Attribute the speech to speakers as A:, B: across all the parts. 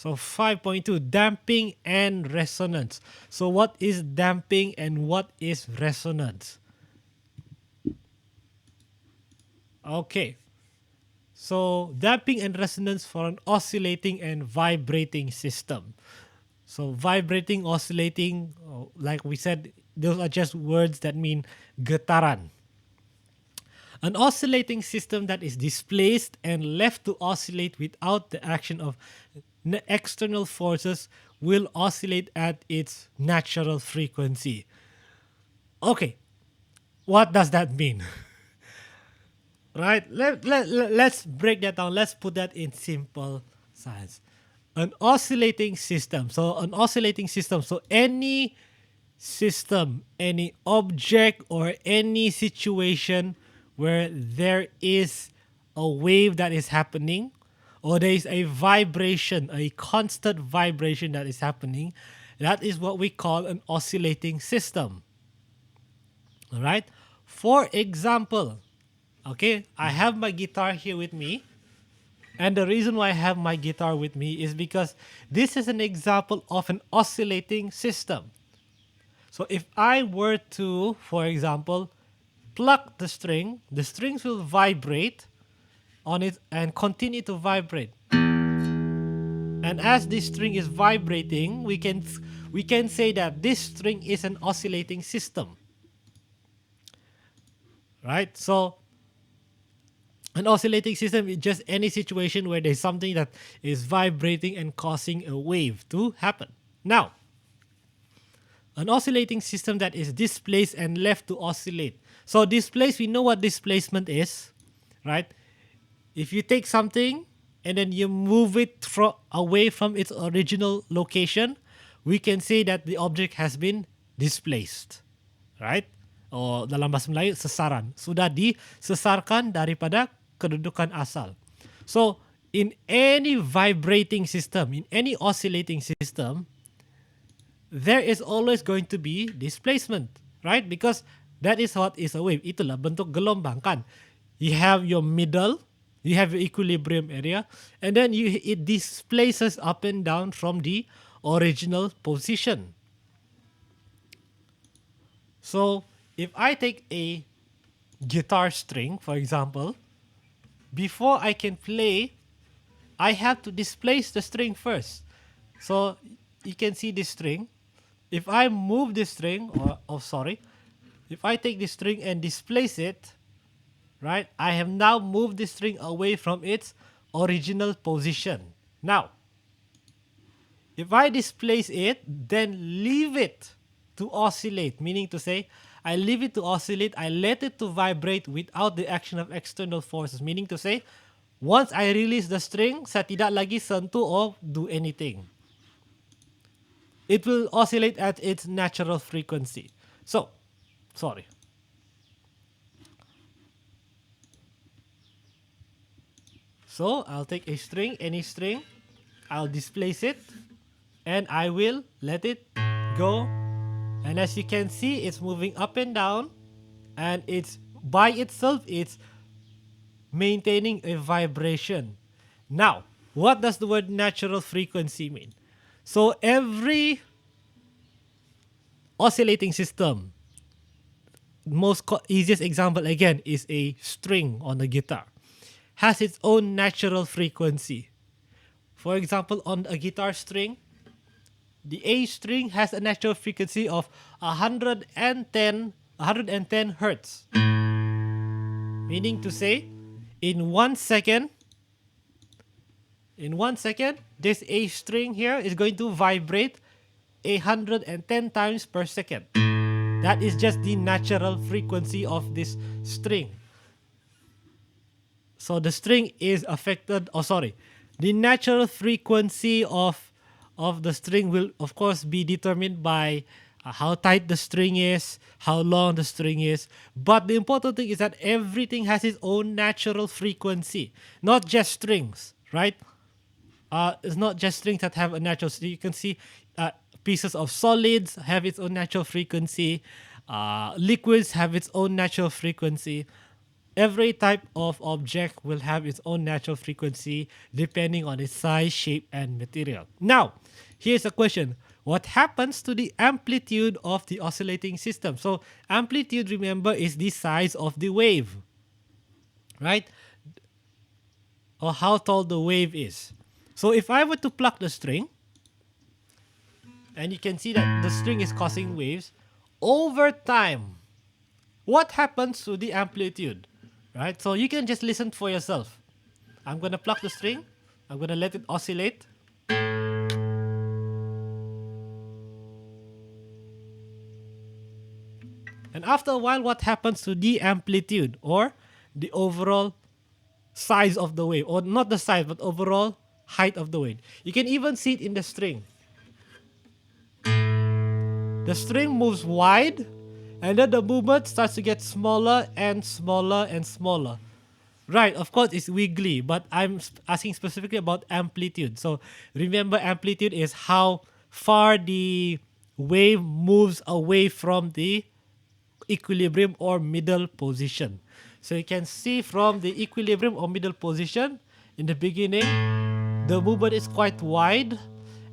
A: So 5.2, damping and resonance. So what is damping and what is resonance? Okay. So damping and resonance for an oscillating and vibrating system. So vibrating, oscillating, like we said, those are just words that mean getaran. An oscillating system that is displaced and left to oscillate without the action of external forces will oscillate at its natural frequency. Okay, what does that mean? Right? Let's break that down. Let's put that in simple science. An oscillating system. So, an oscillating system. So, any system, any object, or any situation where there is a wave that is happening, or there is a vibration, a constant vibration that is happening, that is what we call an oscillating system. All right? For example, okay, I have my guitar here with me. And the reason why I have my guitar with me is because this is an example of an oscillating system. So if I were to, for example, pluck the strings will vibrate on it and continue to vibrate. And as this string is vibrating, we can say that this string is an oscillating system. Right? So an oscillating system is just any situation where there's something that is vibrating and causing a wave to happen. Now, an oscillating system that is displaced and left to oscillate. So displaced, we know what displacement is, right? If you take something and then you move it away from its original location, we can say that the object has been displaced, right? O dalam bahasa Melayu, sesaran. Sudah disesarkan daripada kedudukan asal. So, in any vibrating system, in any oscillating system, there is always going to be displacement, right? Because that is what is a wave. Itulah bentuk gelombang kan. You have your middle, you have your equilibrium area, and then it displaces up and down from the original position. So if I take a guitar string, for example, before I can play, I have to displace the string first. So you can see this string. If I move this string, if I take this string and displace it, right, I have now moved this string away from its original position. Now, if I displace it, then leave it to oscillate, meaning to say, I leave it to oscillate, I let it to vibrate without the action of external forces, meaning to say, once I release the string, saya tidak lagi sentuh or do anything. It will oscillate at its natural frequency. So, sorry. So, I'll take a string, any string, I'll displace it, and I will let it go. And as you can see, it's moving up and down, and it's by itself, it's maintaining a vibration. Now, what does the word natural frequency mean? So every oscillating system, most easiest example again is a string on a guitar, has its own natural frequency. For example, on a guitar string, the A string has a natural frequency of 110 hertz. Meaning to say, in 1 second, this A string here is going to vibrate 110 times per second. That is just the natural frequency of this string. So the string is affected, the natural frequency of the string will of course be determined by how tight the string is, how long the string is. But the important thing is that everything has its own natural frequency, not just strings, right? It's not just strings that have a natural. You can see pieces of solids have its own natural frequency. Liquids have its own natural frequency. Every type of object will have its own natural frequency depending on its size, shape, and material. Now, here's a question. What happens to the amplitude of the oscillating system? So, amplitude, remember, is the size of the wave, right? Or how tall the wave is. So, if I were to pluck the string, and you can see that the string is causing waves, over time, what happens to the amplitude, right? So you can just listen for yourself. I'm going to pluck the string. I'm going to let it oscillate. And after a while, what happens to the amplitude or the overall size of the wave? Or not the size, but overall height of the wave. You can even see it in the string. The string moves wide, and then the movement starts to get smaller and smaller and smaller. Right, of course it's wiggly, but I'm asking specifically about amplitude. So remember, amplitude is how far the wave moves away from the equilibrium or middle position. So you can see from the equilibrium or middle position, in the beginning, the movement is quite wide,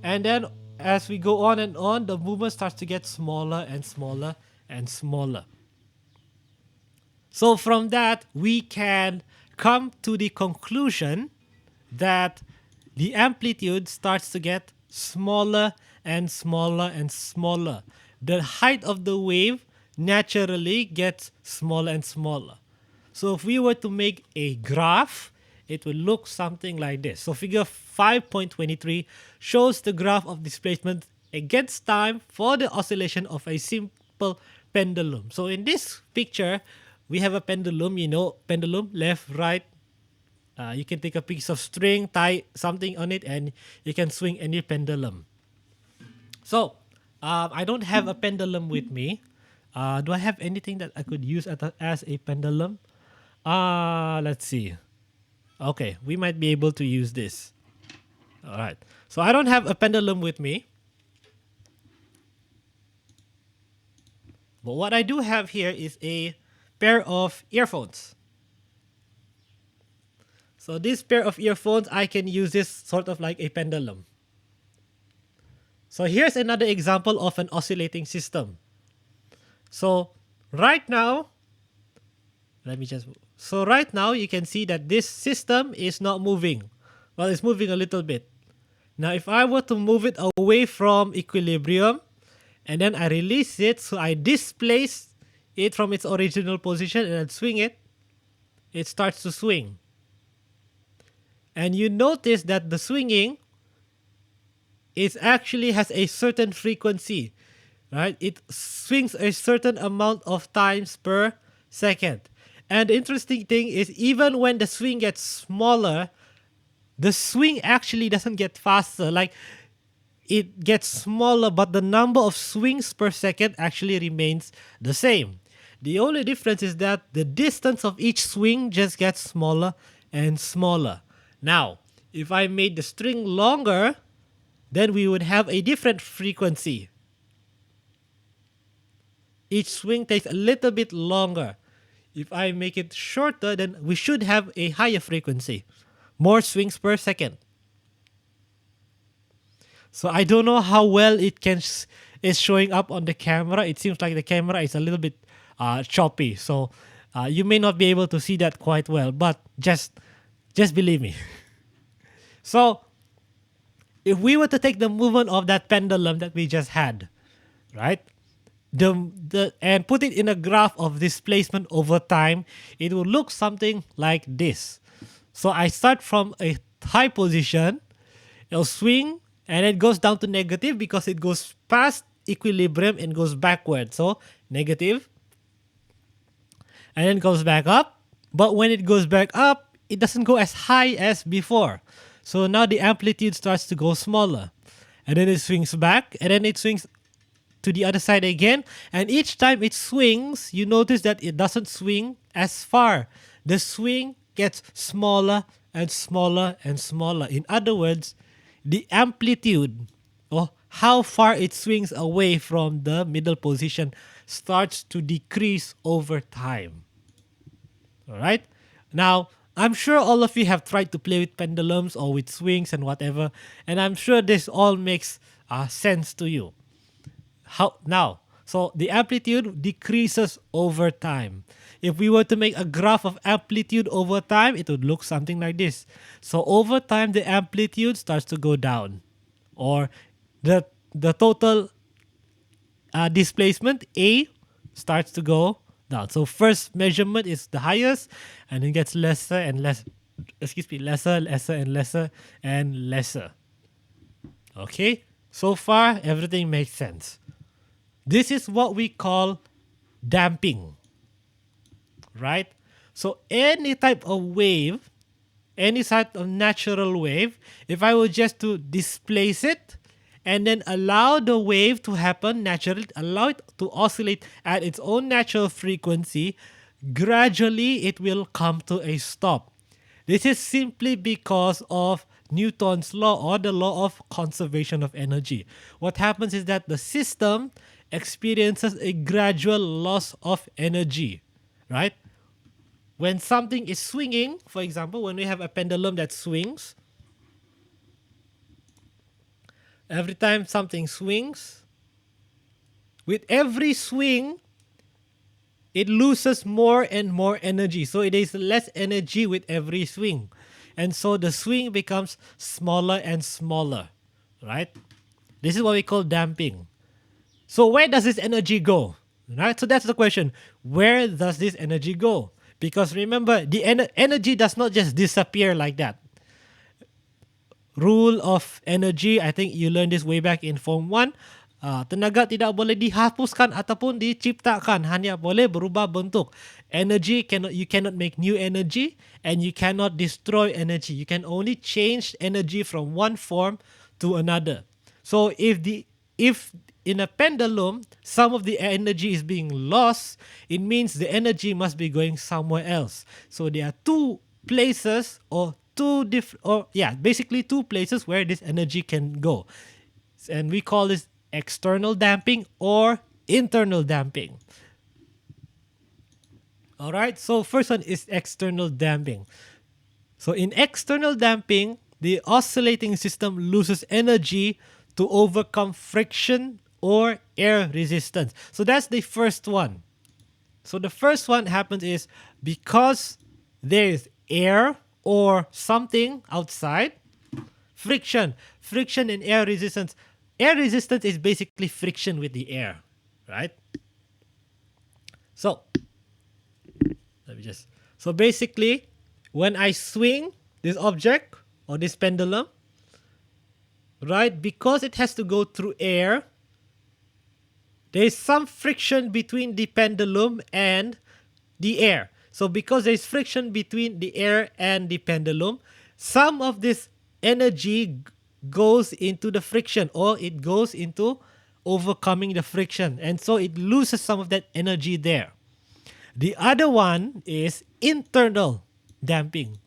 A: and then as we go on and on, the movement starts to get smaller and smaller and smaller. So from that, we can come to the conclusion that the amplitude starts to get smaller and smaller and smaller. The height of the wave naturally gets smaller and smaller. So if we were to make a graph, it would look something like this. So figure 5.23 shows the graph of displacement against time for the oscillation of a simple pendulum. So in this picture, we have a pendulum, pendulum, left, right. You can take a piece of string, tie something on it, and you can swing any pendulum. So, I don't have a pendulum with me. Do I have anything that I could use as a pendulum? Let's see. Okay, we might be able to use this. All right. So I don't have a pendulum with me. But what I do have here is a pair of earphones. So this pair of earphones, I can use this sort of like a pendulum. So here's another example of an oscillating system. So right now, right now you can see that this system is not moving. Well, it's moving a little bit. Now if I were to move it away from equilibrium, and then I release it, so I displace it from its original position and then swing it, it starts to swing. And you notice that the swinging actually has a certain frequency, right? It swings a certain amount of times per second. And the interesting thing is, even when the swing gets smaller, the swing actually doesn't get faster. Like, it gets smaller, but the number of swings per second actually remains the same. The only difference is that the distance of each swing just gets smaller and smaller. Now, if I made the string longer, then we would have a different frequency. Each swing takes a little bit longer. If I make it shorter, then we should have a higher frequency. More swings per second. So I don't know how well it is showing up on the camera. It seems like the camera is a little bit choppy. So you may not be able to see that quite well, but just believe me. So if we were to take the movement of that pendulum that we just had, right? And put it in a graph of displacement over time, it will look something like this. So I start from a high position, it'll swing, and it goes down to negative because it goes past equilibrium and goes backward. So negative, and then goes back up. But when it goes back up, it doesn't go as high as before. So now the amplitude starts to go smaller. And then it swings back, and then it swings to the other side again. And each time it swings, you notice that it doesn't swing as far. The swing gets smaller and smaller and smaller. In other words, the amplitude, or how far it swings away from the middle position, starts to decrease over time. All right. Now, I'm sure all of you have tried to play with pendulums or with swings and whatever, and I'm sure this all makes sense to you. How now? So the amplitude decreases over time. If we were to make a graph of amplitude over time, it would look something like this. So over time, the amplitude starts to go down, or the total displacement A starts to go down. So first measurement is the highest, and it gets lesser and less. Excuse me, lesser, lesser, and lesser and lesser. Okay. So far, everything makes sense. This is what we call damping, right? So any type of wave, any type of natural wave, if I were just to displace it and then allow the wave to happen naturally, allow it to oscillate at its own natural frequency, gradually it will come to a stop. This is simply because of Newton's law, or the law of conservation of energy. What happens is that the system experiences a gradual loss of energy, right? When something is swinging, for example, when we have a pendulum that swings, every time something swings, with every swing, it loses more and more energy. So it is less energy with every swing. And so the swing becomes smaller and smaller, right? This is what we call damping. So where does this energy go? Right? So that's the question. Where does this energy go? Because remember, the energy does not just disappear like that. Rule of energy, I think you learned this way back in Form 1. Tenaga tidak boleh dihapuskan ataupun diciptakan, hanya boleh berubah bentuk. You cannot make new energy, and you cannot destroy energy. You can only change energy from one form to another. So if in a pendulum some of the energy is being lost, it means the energy must be going somewhere else. So there are two places, basically two places where this energy can go, and we call this external damping or internal damping. All right, so first one is external damping. So in external damping, the oscillating system loses energy to overcome friction or air resistance. So that's the first one. So the first one happens is because there is air or something outside, friction and air resistance. Air resistance is basically friction with the air, right? So basically, when I swing this object or this pendulum, right, because it has to go through air, there is some friction between the pendulum and the air. So because there is friction between the air and the pendulum, some of this energy goes into the friction, or it goes into overcoming the friction, and so it loses some of that energy there. The other one is internal damping.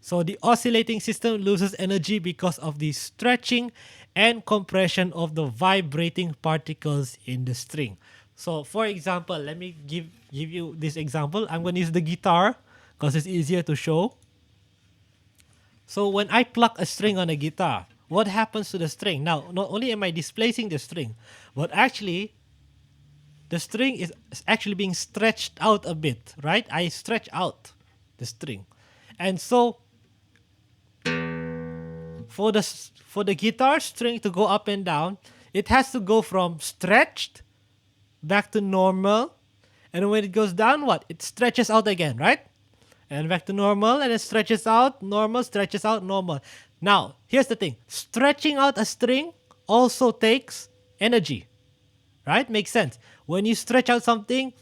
A: So the oscillating system loses energy because of the stretching and compression of the vibrating particles in the string. So for example, let me give you this example. I'm going to use the guitar because it's easier to show. So when I pluck a string on a guitar, what happens to the string? Now, not only am I displacing the string, but actually the string is actually being stretched out a bit, right? I stretch out the string. And so for the guitar string to go up and down, it has to go from stretched back to normal. And when it goes down, what? It stretches out again, right? And back to normal, and it stretches out, normal, stretches out, normal. Now, here's the thing. Stretching out a string also takes energy, right? Makes sense. When you stretch out something,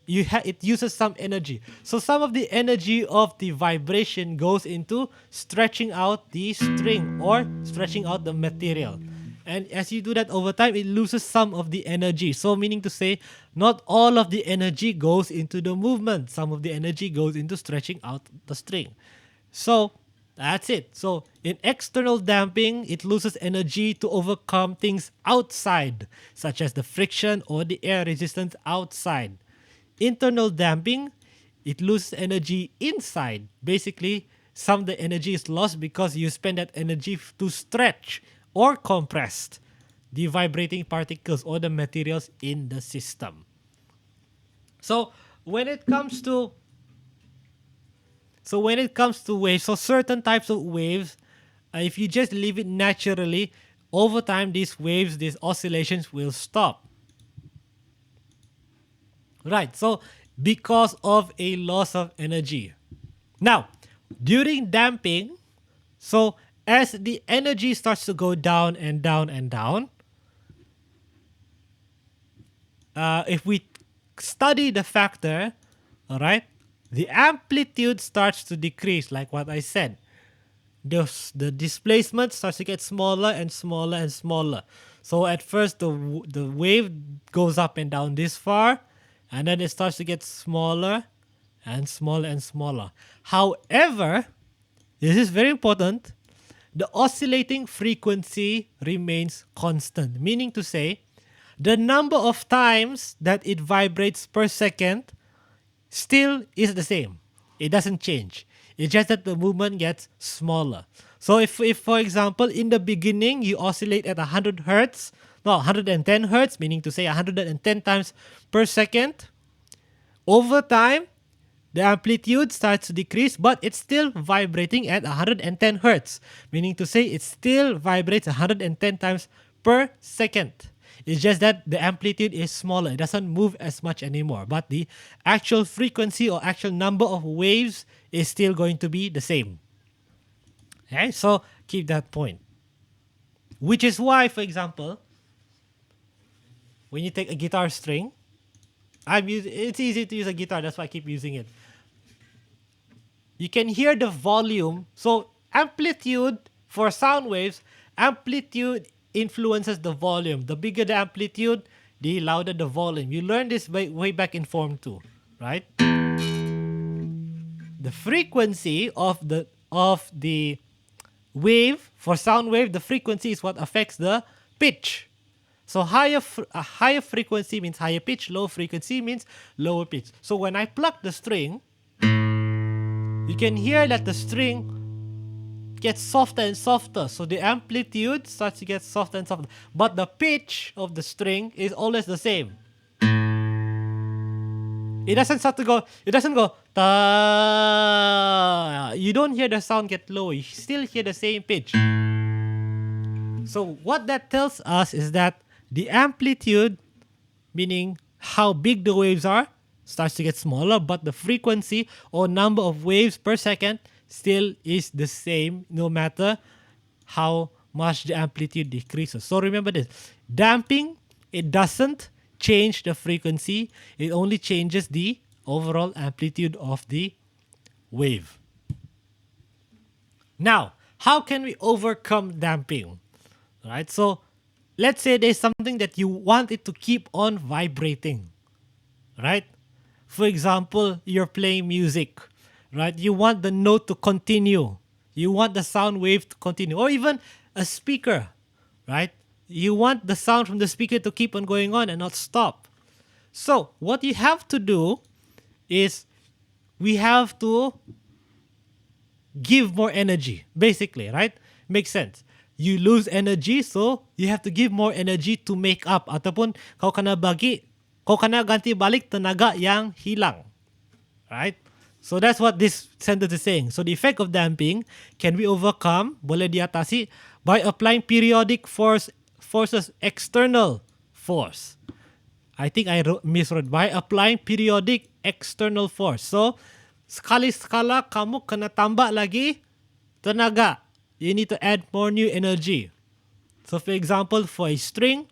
A: it uses some energy. So some of the energy of the vibration goes into stretching out the string or stretching out the material. And as you do that over time, it loses some of the energy. So meaning to say, not all of the energy goes into the movement. Some of the energy goes into stretching out the string. So that's it. So in external damping, it loses energy to overcome things outside, such as the friction or the air resistance outside. Internal damping, it loses energy inside. Basically, some of the energy is lost because you spend that energy to stretch or compress the vibrating particles or the materials in the system. So when it comes to waves, so certain types of waves, if you just leave it naturally, over time these waves, these oscillations will stop. Right, so because of a loss of energy. Now, during damping, so as the energy starts to go down and down and down, if we study the factor, all right, the amplitude starts to decrease, like what I said. The displacement starts to get smaller and smaller and smaller. So at first the wave goes up and down this far, and then it starts to get smaller and smaller and smaller. However, this is very important, the oscillating frequency remains constant, meaning to say the number of times that it vibrates per second still is the same. It doesn't change. It's just that the movement gets smaller. So if for example, in the beginning, you oscillate at 100 hertz, no, 110 hertz, meaning to say 110 times per second, over time, the amplitude starts to decrease, but it's still vibrating at 110 hertz, meaning to say it still vibrates 110 times per second. It's just that the amplitude is smaller. It doesn't move as much anymore. But the actual frequency or actual number of waves is still going to be the same. Okay, so keep that point. Which is why, for example, when you take a guitar string, it's easy to use a guitar, that's why I keep using it. You can hear the volume. So amplitude for sound waves, amplitude influences the volume. The bigger the amplitude, the louder the volume. You learned this way back in Form 2, right? The frequency of the wave, for sound wave, the frequency is what affects the pitch. So higher frequency means higher pitch, low frequency means lower pitch. So when I pluck the string, you can hear that the string gets softer and softer. So the amplitude starts to get softer and softer. But the pitch of the string is always the same. It doesn't go, ta. You don't hear the sound get low. You still hear the same pitch. So what that tells us is that the amplitude, meaning how big the waves are, starts to get smaller, but the frequency or number of waves per second still is the same no matter how much the amplitude decreases. So remember this, damping, it doesn't change the frequency, it only changes the overall amplitude of the wave. Now, how can we overcome damping? Right? So let's say there's something that you want it to keep on vibrating, right? For example, you're playing music, right? You want the note to continue. You want the sound wave to continue. Or even a speaker, right? You want the sound from the speaker to keep on going on and not stop. So what you have to do is we have to give more energy, basically, right? Makes sense. You lose energy, so you have to give more energy to make up. Ataupun kau kena ganti balik tenaga yang hilang. Right? So that's what this sentence is saying. So the effect of damping can be overcome, boleh diatasi, by applying periodic forces external force. I think I misread. By applying periodic external force. So sekali-sekala kamu kena tambah lagi tenaga. You need to add more new energy. So for example, for a string,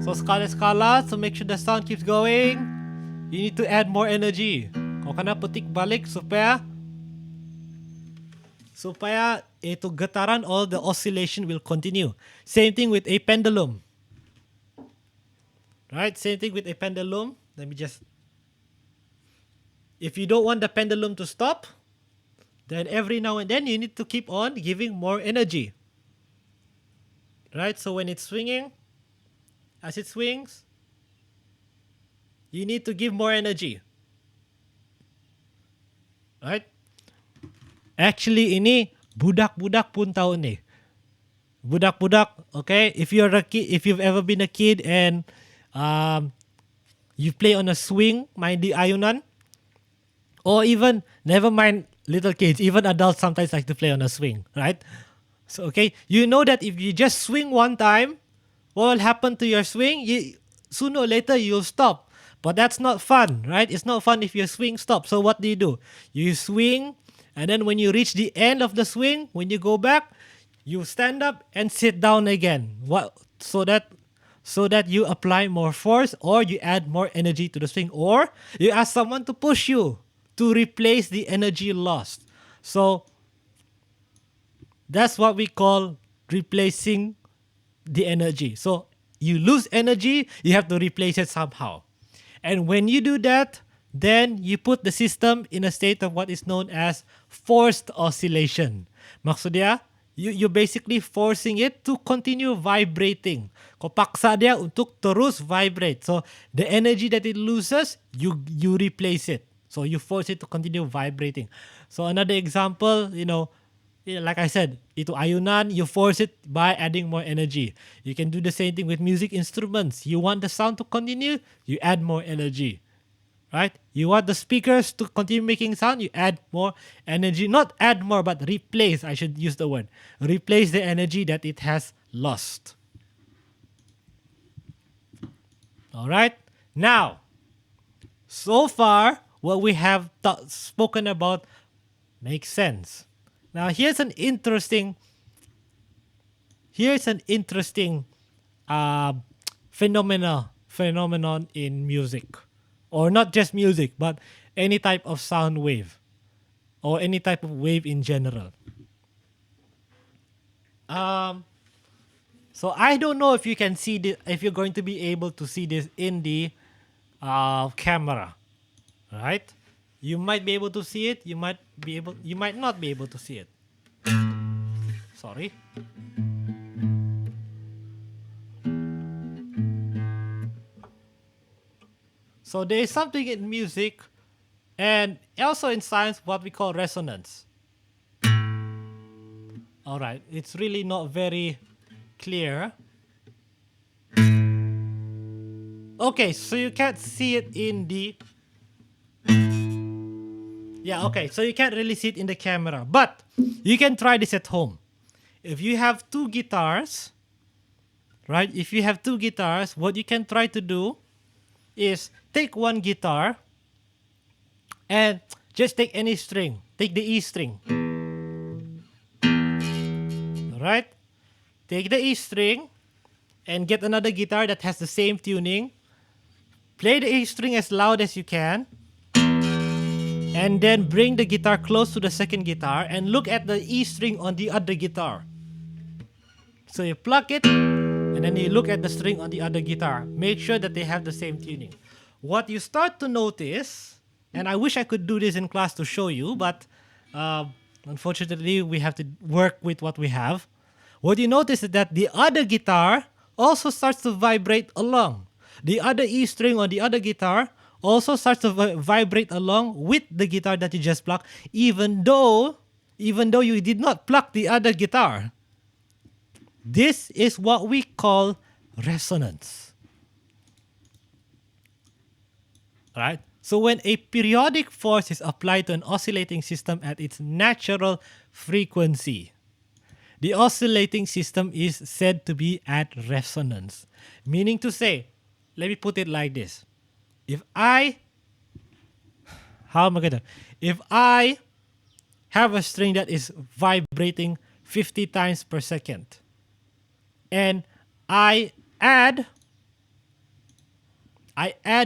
A: so sekala-sekala, to make sure the sound keeps going, you need to add more energy. Kau kena petik balik supaya itu getaran or the oscillation will continue. Same thing with a pendulum. Right? Same thing with a pendulum. Let me just... If you don't want the pendulum to stop, then every now and then you need to keep on giving more energy. Right? So when it's swinging, as it swings, you need to give more energy. Right? Actually ini budak-budak pun tahu nih. Budak-budak, okay? If you're a kid, if you've ever been a kid and you play on a swing, main di ayunan, or even never mind little kids, even adults sometimes like to play on a swing, right? So okay, you know that if you just swing one time, what will happen to your swing? Sooner or later you'll stop. But that's not fun, right? It's not fun if your swing stops. So what do? You swing, and then when you reach the end of the swing, when you go back, you stand up and sit down again. What? So that you apply more force, or you add more energy to the swing, or you ask someone to push you to replace the energy lost. So that's what we call replacing the energy. So you lose energy, you have to replace it somehow. And when you do that, then you put the system in a state of what is known as forced oscillation. Maksudnya, you're basically forcing it to continue vibrating. Kau paksa dia untuk terus vibrate. So the energy that it loses, you replace it. So you force it to continue vibrating. So another example, like I said, itu ayunan, you force it by adding more energy. You can do the same thing with music instruments. You want the sound to continue, you add more energy. Right? You want the speakers to continue making sound, you add more energy. Not add more, but replace, I should use the word. Replace the energy that it has lost. Alright? Now, so far, what we have spoken about makes sense. Now, here's an interesting phenomenon in music, or not just music, but any type of sound wave, or any type of wave in general. So I don't know if you can see this, if you're going to be able to see this in the camera, right? You might be able to see it. You might not be able to see it. Sorry. So there is something in music and also in science what we call resonance. All right, it's really not very clear. Okay, so you can't see it in the... Yeah, okay, so you can't really see it in the camera, but you can try this at home. If you have two guitars, right? If you have two guitars, what you can try to do is take one guitar and just take any string. Take the E string. Right? Take the E string and get another guitar that has the same tuning. Play the E string as loud as you can. And then bring the guitar close to the second guitar and look at the E string on the other guitar. So you pluck it and then you look at the string on the other guitar. Make sure that they have the same tuning. What you start to notice, and I wish I could do this in class to show you, but unfortunately we have to work with what we have. What you notice is that the other guitar also starts to vibrate along. The other E string on the other guitar also starts to vibrate along with the guitar that you just plucked, even though you did not pluck the other guitar. This is what we call resonance. Right? So when a periodic force is applied to an oscillating system at its natural frequency, the oscillating system is said to be at resonance. Meaning to say, let me put it like this. If I have a string that is vibrating 50 times per second, and I add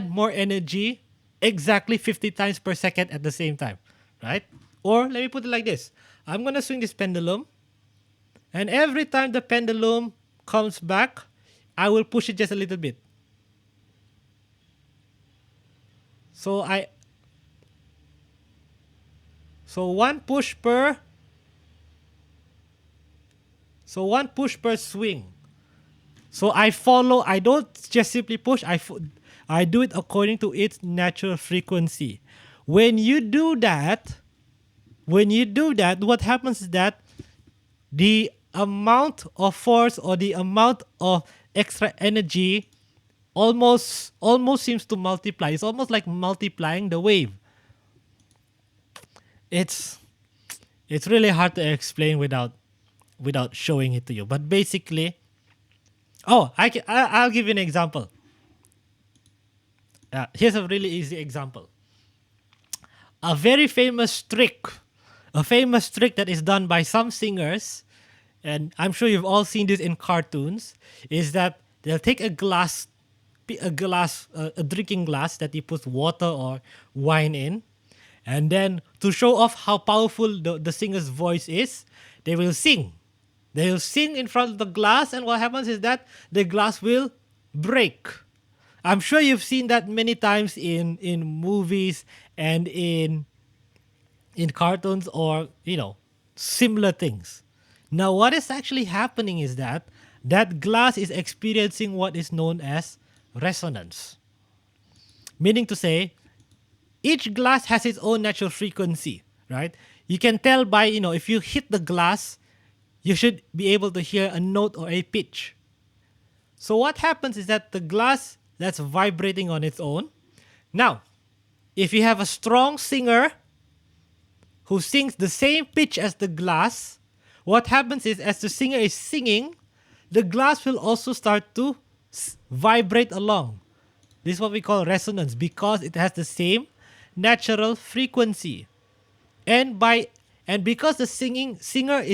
A: more energy exactly 50 times per second at the same time, right? Or let me put it like this. I'm going to swing this pendulum, and every time the pendulum comes back, I will push it just a little bit. So one push per swing. So I don't just simply push, I do it according to its natural frequency. When you do that, what happens is that the amount of force or the amount of extra energy almost seems to multiply. It's almost like multiplying the wave. It's it's really hard to explain without showing it to you. But basically, I'll give you an example. Here's a really easy example. A very famous trick that is done by some singers, and I'm sure you've all seen this in cartoons, is that they'll take a drinking glass that you put water or wine in, and then to show off how powerful the singer's voice is, they will sing. They'll sing in front of the glass, and what happens is that the glass will break. I'm sure you've seen that many times in movies and in cartoons or similar things. Now, what is actually happening is that that glass is experiencing what is known as resonance, meaning to say each glass has its own natural frequency, right? You can tell by if you hit the glass, you should be able to hear a note or a pitch. So what happens is that the glass that's vibrating on its own. Now, if you have a strong singer who sings the same pitch as the glass, what happens is as the singer is singing, the glass will also start to vibrate along. This is what we call resonance because it has the same natural frequency. And because the singer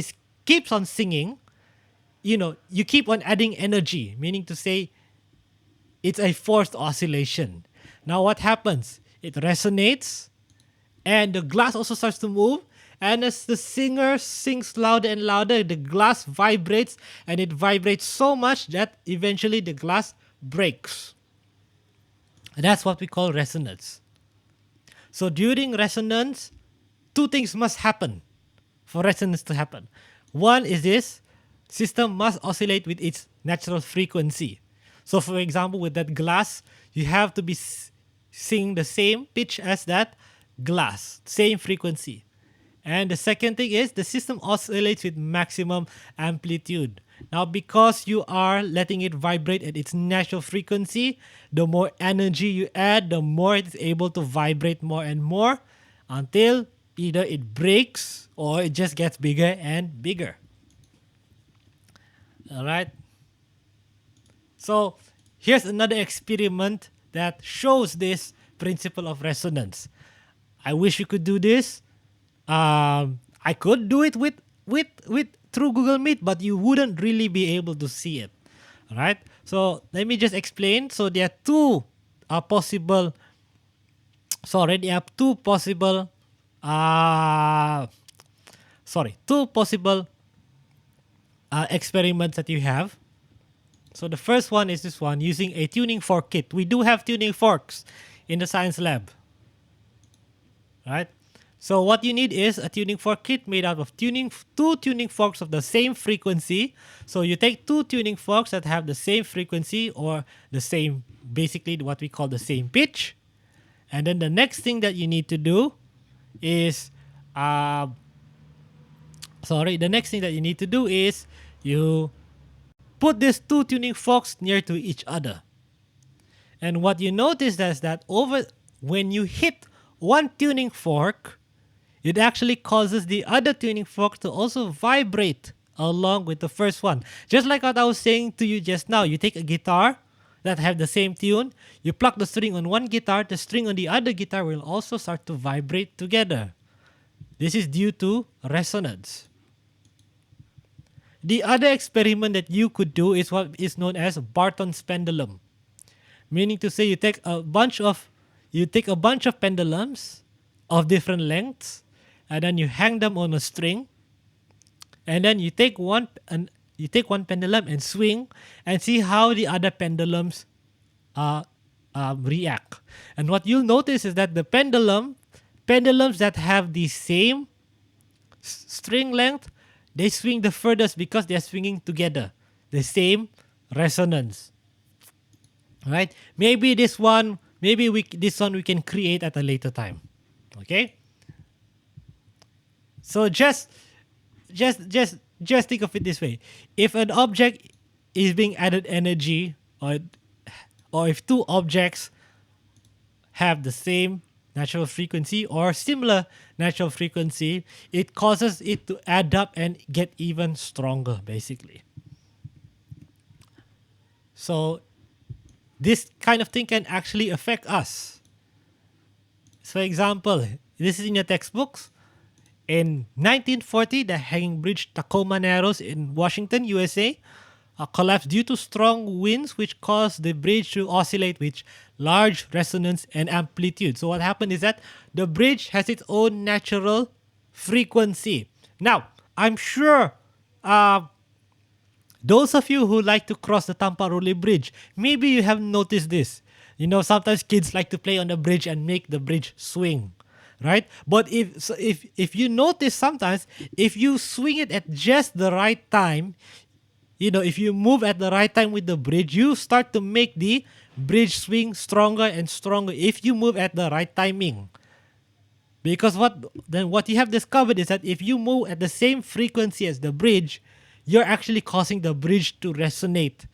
A: keeps on singing, you keep on adding energy, meaning to say it's a forced oscillation. Now what happens? It resonates and the glass also starts to move, and as the singer sings louder and louder, the glass vibrates, and it vibrates so much that eventually the glass breaks. And that's what we call resonance. So during resonance, two things must happen for resonance to happen. One is this: system must oscillate with its natural frequency. So for example, with that glass, you have to be singing the same pitch as that glass, same frequency. And the second thing is the system oscillates with maximum amplitude. Now, because you are letting it vibrate at its natural frequency, the more energy you add, the more it is able to vibrate more and more until either it breaks or it just gets bigger and bigger. All right. So here's another experiment that shows this principle of resonance. I wish you could do this. I could do it with through Google Meet, but you wouldn't really be able to see it. All right. So let me just explain. So there are two possible. Sorry, there are two possible. Two possible experiments that you have. So the first one is this one, using a tuning fork kit. We do have tuning forks in the science lab. Right? So what you need is a tuning fork kit made out of two tuning forks of the same frequency. So you take two tuning forks that have the same frequency or the same, basically what we call the same pitch. And then the next thing that you need to do is, you put these two tuning forks near to each other. And what you notice is that when you hit one tuning fork, it actually causes the other tuning fork to also vibrate along with the first one. Just like what I was saying to you just now, you take a guitar that have the same tune, you pluck the string on one guitar, the string on the other guitar will also start to vibrate together. This is due to resonance. The other experiment that you could do is what is known as Barton's pendulum. Meaning to say you take a bunch of pendulums of different lengths, and then you hang them on a string, and then you take one pendulum and swing and see how the other pendulums react. And what you'll notice is that the pendulums that have the same string length, they swing the furthest because they're swinging together, the same resonance. right? Maybe this one, this one we can create at a later time. Okay, so just think of it this way: if an object is being added energy, or if two objects have the same natural frequency or similar natural frequency, it causes it to add up and get even stronger, basically. So this kind of thing can actually affect us. For example, this is in your textbooks. In 1940, the hanging bridge Tacoma Narrows in Washington, USA, collapsed due to strong winds, which caused the bridge to oscillate with large resonance and amplitude. So, what happened is that the bridge has its own natural frequency. Now, I'm sure those of you who like to cross the Tampa-Role Bridge, maybe you have noticed this. Sometimes kids like to play on the bridge and make the bridge swing, right? But if you notice sometimes, if you swing it at just the right time, if you move at the right time with the bridge, you start to make the bridge swing stronger and stronger if you move at the right timing. Because what you have discovered is that if you move at the same frequency as the bridge, you're actually causing the bridge to resonate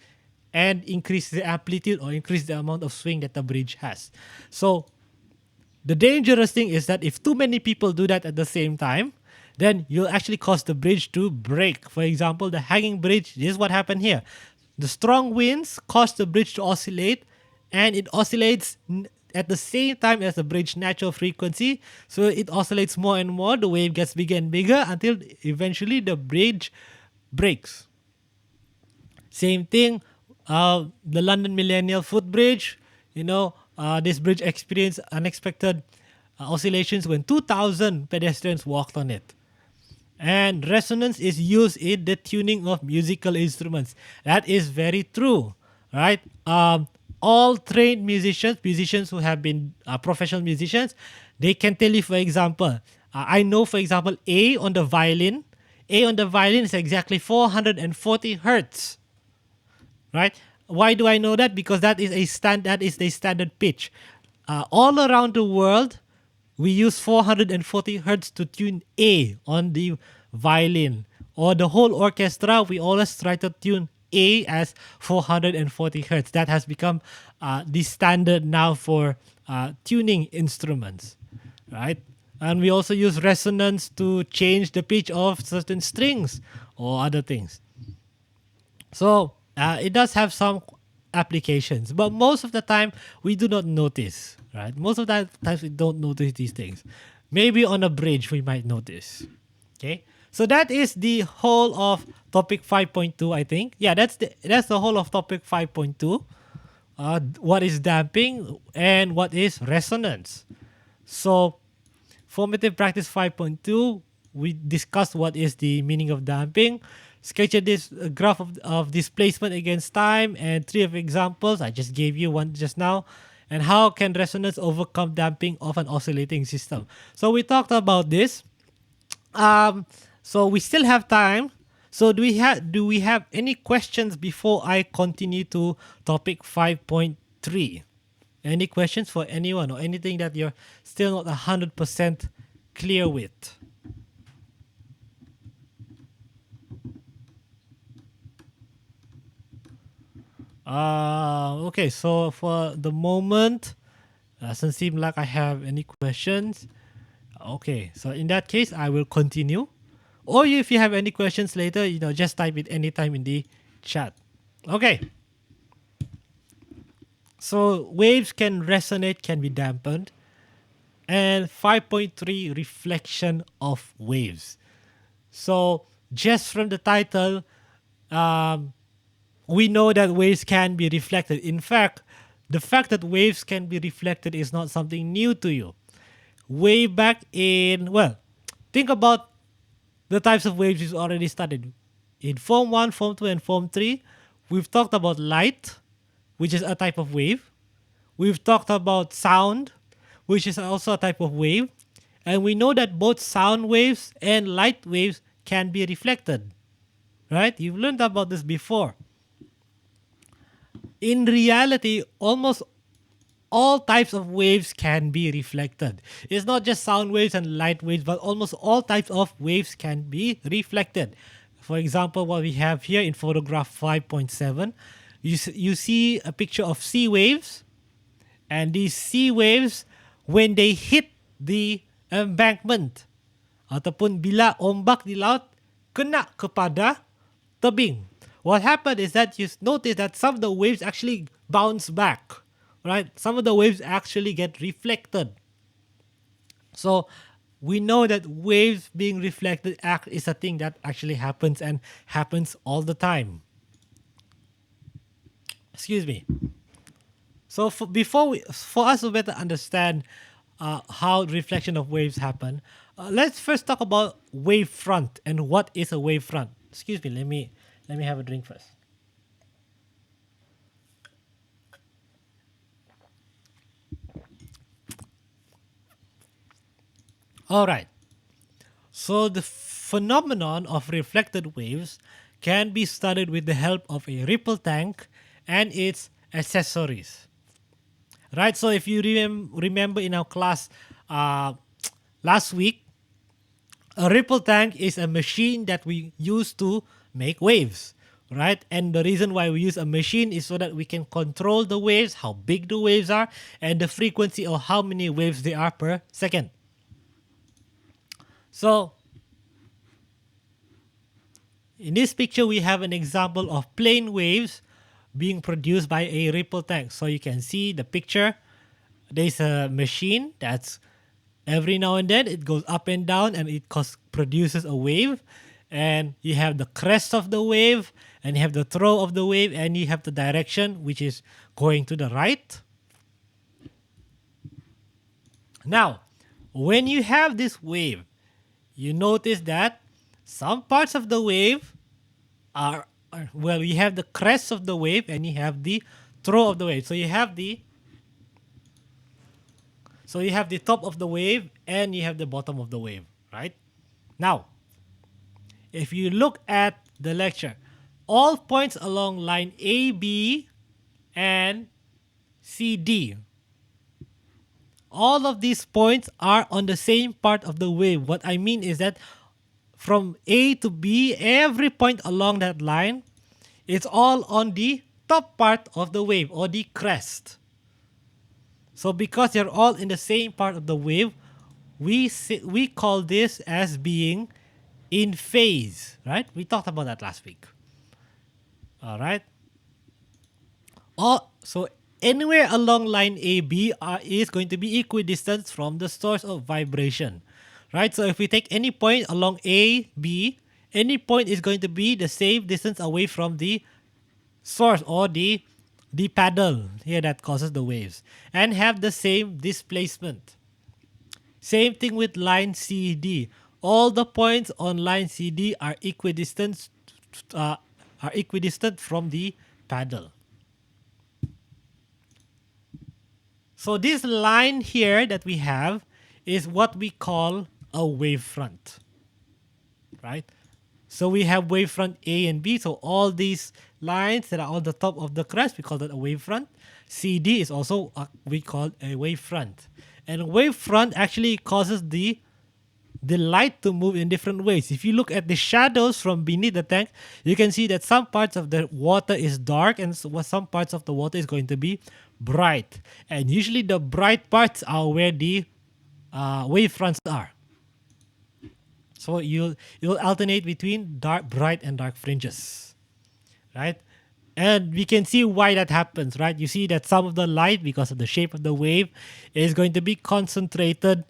A: and increase the amplitude or increase the amount of swing that the bridge has. So the dangerous thing is that if too many people do that at the same time, then you'll actually cause the bridge to break. For example, the hanging bridge, this is what happened here. The strong winds cause the bridge to oscillate, and it oscillates at the same time as the bridge natural frequency. So it oscillates more and more. The wave gets bigger and bigger until eventually the bridge breaks. Same thing, the London Millennial Footbridge. This bridge experienced unexpected oscillations when 2,000 pedestrians walked on it. And resonance is used in the tuning of musical instruments. That is very true, right? All trained musicians who have been professional musicians, they can tell you, for example, I know, for example, A on the violin is exactly 440 hertz, right? Why do I know that? Because that is the standard pitch. All around the world, we use 440 hertz to tune A on the violin. Or the whole orchestra, we always try to tune A as 440 hertz. That has become the standard now for tuning instruments, right? And we also use resonance to change the pitch of certain strings or other things. So it does have some applications, but most of the time we do not notice, right? Most of the times we don't notice these things. Maybe on a bridge we might notice. Okay, so that is the whole of topic 5.2. I think, yeah, that's the whole of topic 5.2. What is damping and what is resonance? So, formative practice 5.2, we discussed what is the meaning of damping, sketched this graph of displacement against time, and 3 of examples. I just gave you one just now. And how can resonance overcome damping of an oscillating system? So we talked about this. So we still have time. So do we have any questions before I continue to topic 5.3? Any questions for anyone or anything that you're still not 100% clear with? Okay, so for the moment, doesn't seem like I have any questions. Okay, so in that case, I will continue. Or if you have any questions later, just type it anytime in the chat. Okay. So waves can resonate, can be dampened. And 5.3, reflection of waves. So just from the title, we know that waves can be reflected. In fact, the fact that waves can be reflected is not something new to you. Way back think about the types of waves we've already studied. In Form 1, Form 2, and Form 3, we've talked about light, which is a type of wave. We've talked about sound, which is also a type of wave. And we know that both sound waves and light waves can be reflected. Right? You've learned about this before. In reality, almost all types of waves can be reflected. It's not just sound waves and light waves, but almost all types of waves can be reflected. For example, what we have here in photograph 5.7, you see a picture of sea waves, and these sea waves, when they hit the embankment ataupun bila ombak di laut kena kepada tebing, what happened is that you notice that some of the waves actually bounce back, right? Some of the waves actually get reflected. So we know that waves being reflected is a thing that actually happens and happens all the time. Excuse me. So for us to better understand how reflection of waves happen, let's first talk about wavefront and what is a wavefront. Excuse me. Let me have a drink first. All right. So the phenomenon of reflected waves can be studied with the help of a ripple tank and its accessories. Right? So if you remember in our class last week, a ripple tank is a machine that we use to make waves, right? And the reason why we use a machine is so that we can control the waves, how big the waves are, and the frequency or how many waves there are per second. So in this picture, we have an example of plane waves being produced by a ripple tank. So you can see the picture. There's a machine that's every now and then it goes up and down and it produces a wave. And you have the crest of the wave, and you have the throw of the wave, and you have the direction, which is going to the right. Now, when you have this wave, you notice that some parts of the wave well, you have the crest of the wave and you have the throw of the wave. So you have the top of the wave and you have the bottom of the wave, right? Now, if you look at the lecture, all points along line AB and CD, all of these points are on the same part of the wave. What I mean is that from A to B, every point along that line, it's all on the top part of the wave or the crest. So because they're all in the same part of the wave, we call this as being in phase, right? We talked about that last week. All right. So anywhere along line AB is going to be equidistant from the source of vibration, right? So if we take any point along AB, any point is going to be the same distance away from the source or the paddle here that causes the waves, and have the same displacement. Same thing with line CD. All the points on line CD are equidistant from the paddle. So this line here that we have is what we call a wavefront, right? So we have wavefront A and B. So all these lines that are on the top of the crest, we call that a wavefront. CD is also we call a wavefront. And wavefront actually causes the light to move in different ways. If you look at the shadows from beneath the tank, you can see that some parts of the water is dark and some parts of the water is going to be bright. And usually the bright parts are where the wavefronts are. So you'll alternate between bright and dark fringes, right? And we can see why that happens, right? You see that some of the light, because of the shape of the wave, is going to be concentrated.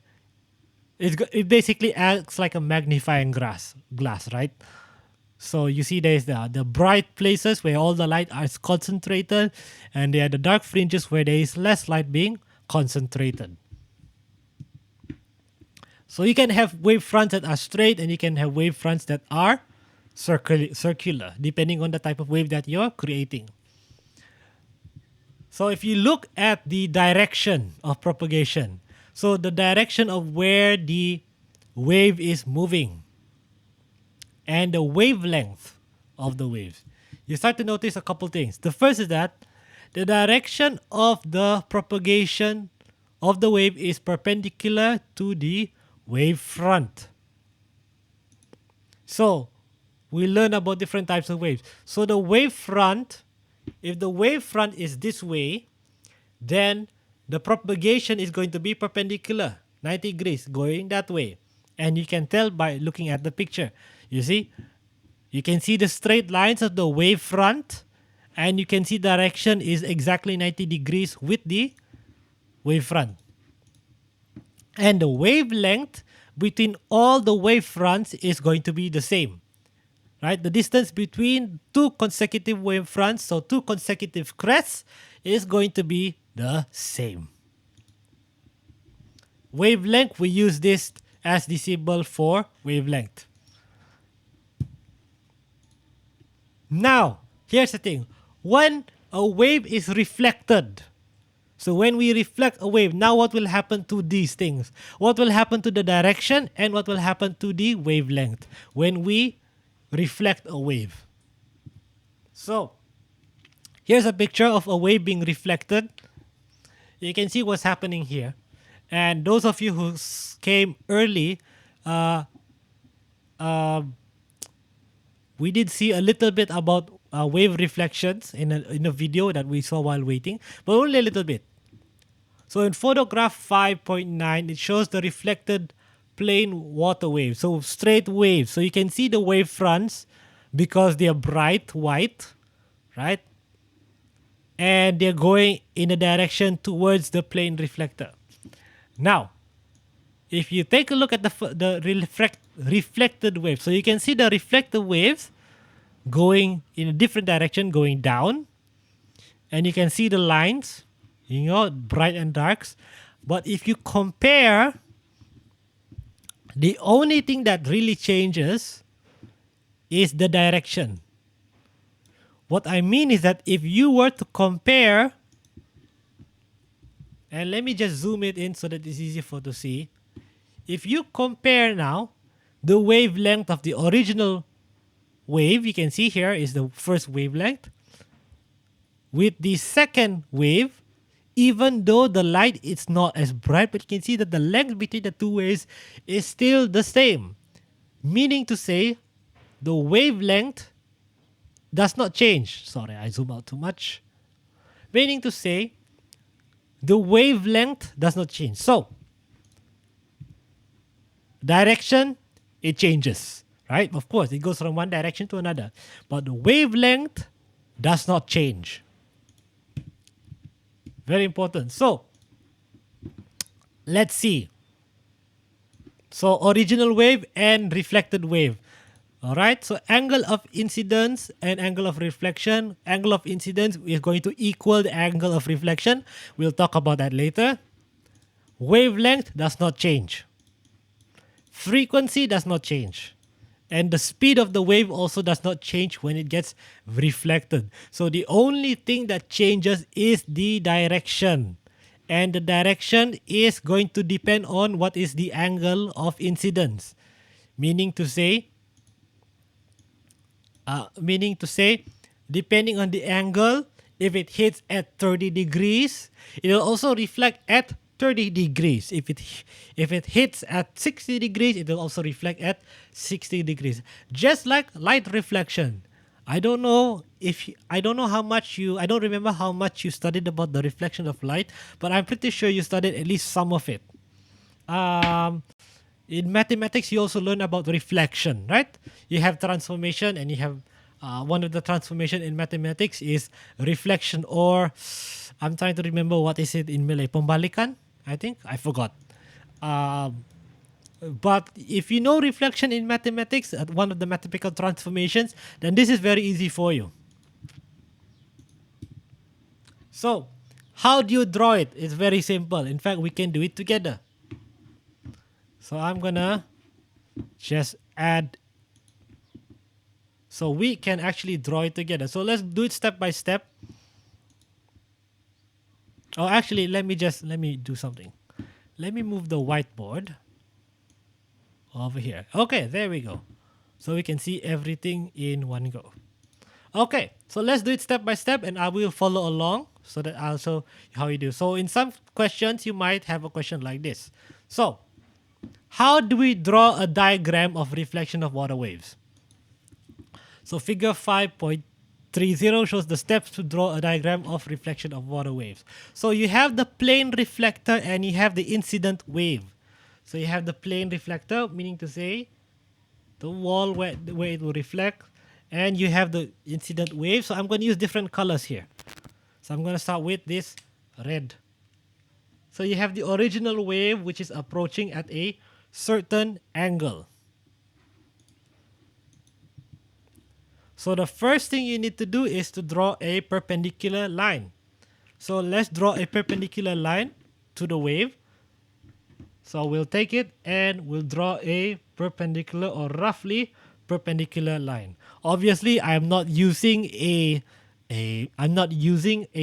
A: It basically acts like a magnifying glass, right? So you see there's the bright places where all the light is concentrated, and there are the dark fringes where there is less light being concentrated. So you can have wavefronts that are straight, and you can have wavefronts that are circular, depending on the type of wave that you're creating. So if you look at the direction of propagation, so the direction of where the wave is moving and the wavelength of the waves, you start to notice a couple things. The first is that the direction of the propagation of the wave is perpendicular to the wavefront. So we learn about different types of waves. So the wavefront, if the wavefront is this way, then the propagation is going to be perpendicular, 90 degrees, going that way. And you can tell by looking at the picture. You see, you can see the straight lines of the wavefront, and you can see direction is exactly 90 degrees with the wavefront. And the wavelength between all the wavefronts is going to be the same. Right? The distance between two consecutive wavefronts, so two consecutive crests, is going to be the same. Wavelength, we use this as the symbol for wavelength. Now, here's the thing. When a wave is reflected, so when we reflect a wave, now what will happen to these things? What will happen to the direction and what will happen to the wavelength when we reflect a wave? So, here's a picture of a wave being reflected. You can see what's happening here. And those of you who came early, we did see a little bit about wave reflections in a video that we saw while waiting, but only a little bit. So in photograph 5.9, it shows the reflected plane water wave, so straight waves. So you can see the wave fronts because they are bright white, right? And they're going in a direction towards the plane reflector. Now, if you take a look at the reflected wave, so you can see the reflected waves going in a different direction, going down, and you can see the lines, bright and darks. But if you compare, the only thing that really changes is the direction. What I mean is that if you were to compare, and let me just zoom it in so that it's easier for to see. If you compare now the wavelength of the original wave, you can see here is the first wavelength, with the second wave, even though the light is not as bright, but you can see that the length between the two waves is still the same. Meaning to say, the wavelength does not change. Sorry, I zoom out too much. Meaning to say, the wavelength does not change. So, direction, it changes, right? Of course, it goes from one direction to another. But the wavelength does not change. Very important. So, let's see. So, original wave and reflected wave. Alright, so angle of incidence and angle of reflection. Angle of incidence is going to equal the angle of reflection. We'll talk about that later. Wavelength does not change. Frequency does not change. And the speed of the wave also does not change when it gets reflected. So the only thing that changes is the direction. And the direction is going to depend on what is the angle of incidence. Meaning to say, depending on the angle, if it hits at 30 degrees, it will also reflect at 30 degrees. If it hits at 60 degrees, it will also reflect at 60 degrees. Just like light reflection. I don't remember how much you studied about the reflection of light, but I'm pretty sure you studied at least some of it. In mathematics, you also learn about reflection, right? You have transformation, and you have one of the transformation in mathematics is reflection, or I'm trying to remember what is it in Malay. Pembalikan, I think. I forgot. But if you know reflection in mathematics, one of the mathematical transformations, then this is very easy for you. So, how do you draw it? It's very simple. In fact, we can do it together. So I'm gonna just add, so we can actually draw it together. So let's do it step by step. Oh, actually, let me do something. Let me move the whiteboard over here. Okay, there we go. So we can see everything in one go. Okay, so let's do it step by step and I will follow along so that I'll show you how you do. So in some questions, you might have a question like this. So how do we draw a diagram of reflection of water waves? So figure 5.30 shows the steps to draw a diagram of reflection of water waves. So you have the plane reflector and you have the incident wave. So you have the plane reflector, meaning to say the wall where it will reflect, and you have the incident wave. So I'm going to use different colors here. So I'm going to start with this red. So you have the original wave which is approaching at a certain angle. So the first thing you need to do is to draw a perpendicular line. So let's draw a perpendicular line to the wave. So we'll take it and we'll draw a perpendicular or roughly perpendicular line. Obviously, I'm not using a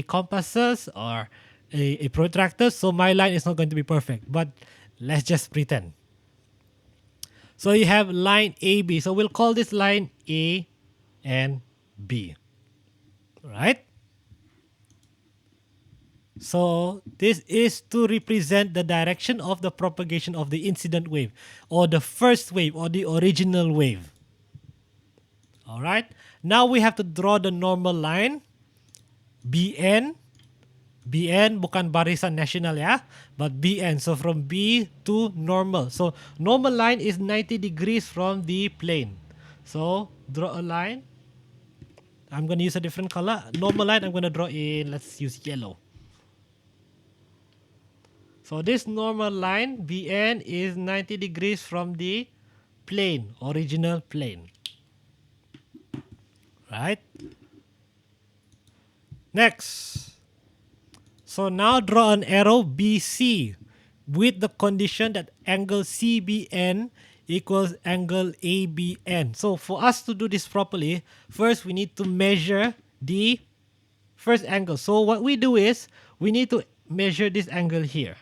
A: compasses or a protractor, so my line is not going to be perfect. But let's just pretend. So you have line AB. So we'll call this line A and B. Right? So this is to represent the direction of the propagation of the incident wave or the first wave or the original wave. Alright, now we have to draw the normal line BN. BN bukan barisan nasional ya, but BN. So from B to normal. So normal line is 90 degrees from the plane. So draw a line. I'm going to use a different color. Normal line I'm going to draw in, let's use yellow. So this normal line BN is 90 degrees from the plane, original plane. Right? Next. So now draw an arrow BC with the condition that angle CBN equals angle ABN. So for us to do this properly, first we need to measure the first angle. So what we do is we need to measure this angle here.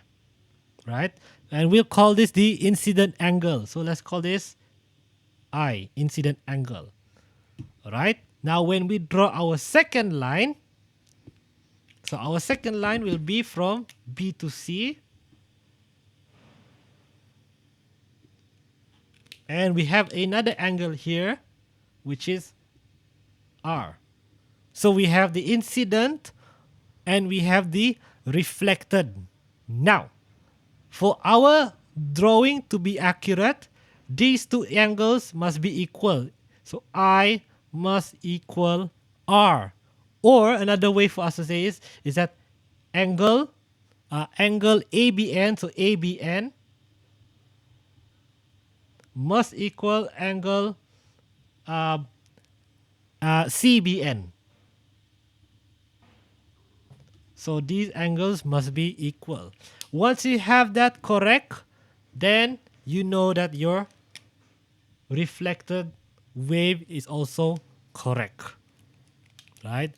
A: Right? And we'll call this the incident angle. So let's call this I, incident angle. Alright? Now when we draw our second line, so our second line will be from B to C. And we have another angle here, which is R. So we have the incident and we have the reflected. Now, for our drawing to be accurate, these two angles must be equal. So I must equal R. Or another way for us to say is that angle ABN, so ABN must equal angle CBN. So these angles must be equal. Once you have that correct, then you know that your reflected wave is also correct. Right?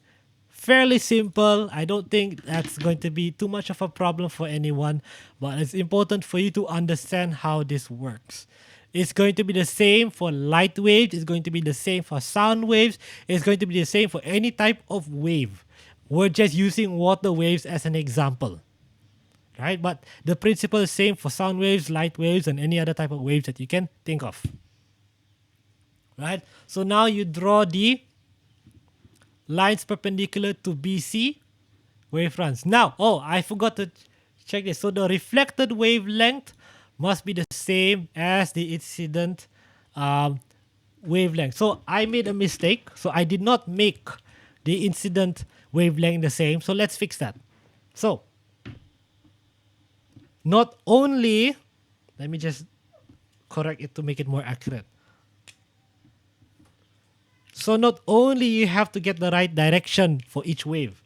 A: Fairly simple. I don't think that's going to be too much of a problem for anyone, but it's important for you to understand how this works. It's going to be the same for light waves. It's going to be the same for sound waves. It's going to be the same for any type of wave. We're just using water waves as an example. Right? But the principle is same for sound waves, light waves, and any other type of waves that you can think of. Right? So now you draw the lines perpendicular to BC wavefronts. Now, I forgot to check this. So the reflected wavelength must be the same as the incident wavelength. So I made a mistake. So I did not make the incident wavelength the same. So let's fix that. So not only, let me just correct it to make it more accurate. So not only you have to get the right direction for each wave,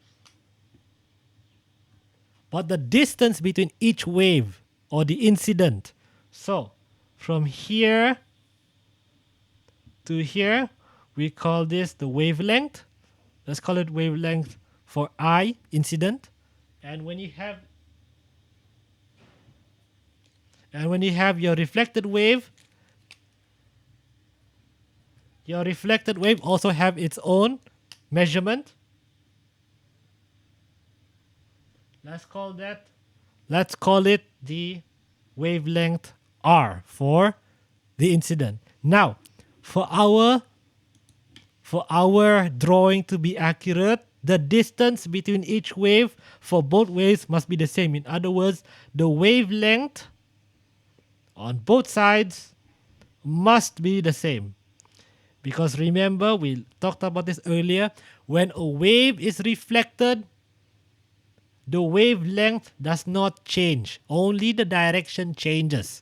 A: but the distance between each wave or the incident. So from here to here, we call this the wavelength. Let's call it wavelength for I, incident. And when you have your reflected wave also have its own measurement. Let's call that. Let's call it the wavelength R for the incident. Now, for our drawing to be accurate, the distance between each wave for both waves must be the same. In other words, the wavelength on both sides must be the same. Because remember, we talked about this earlier, when a wave is reflected, the wavelength does not change. Only the direction changes.